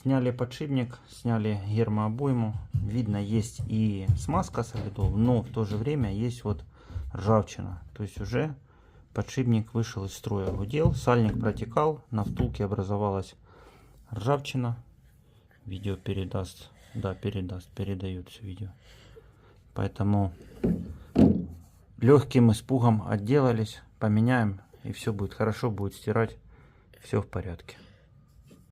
Сняли подшипник, сняли гермообойму. Видно, есть и смазка солидов, но в то же время есть вот ржавчина. То есть уже подшипник вышел из строя, гудел, сальник протекал, на втулке образовалась ржавчина. Видео передаст, да, передает все видео. Поэтому легким испугом отделались, поменяем, и все будет хорошо, будет стирать, все в порядке.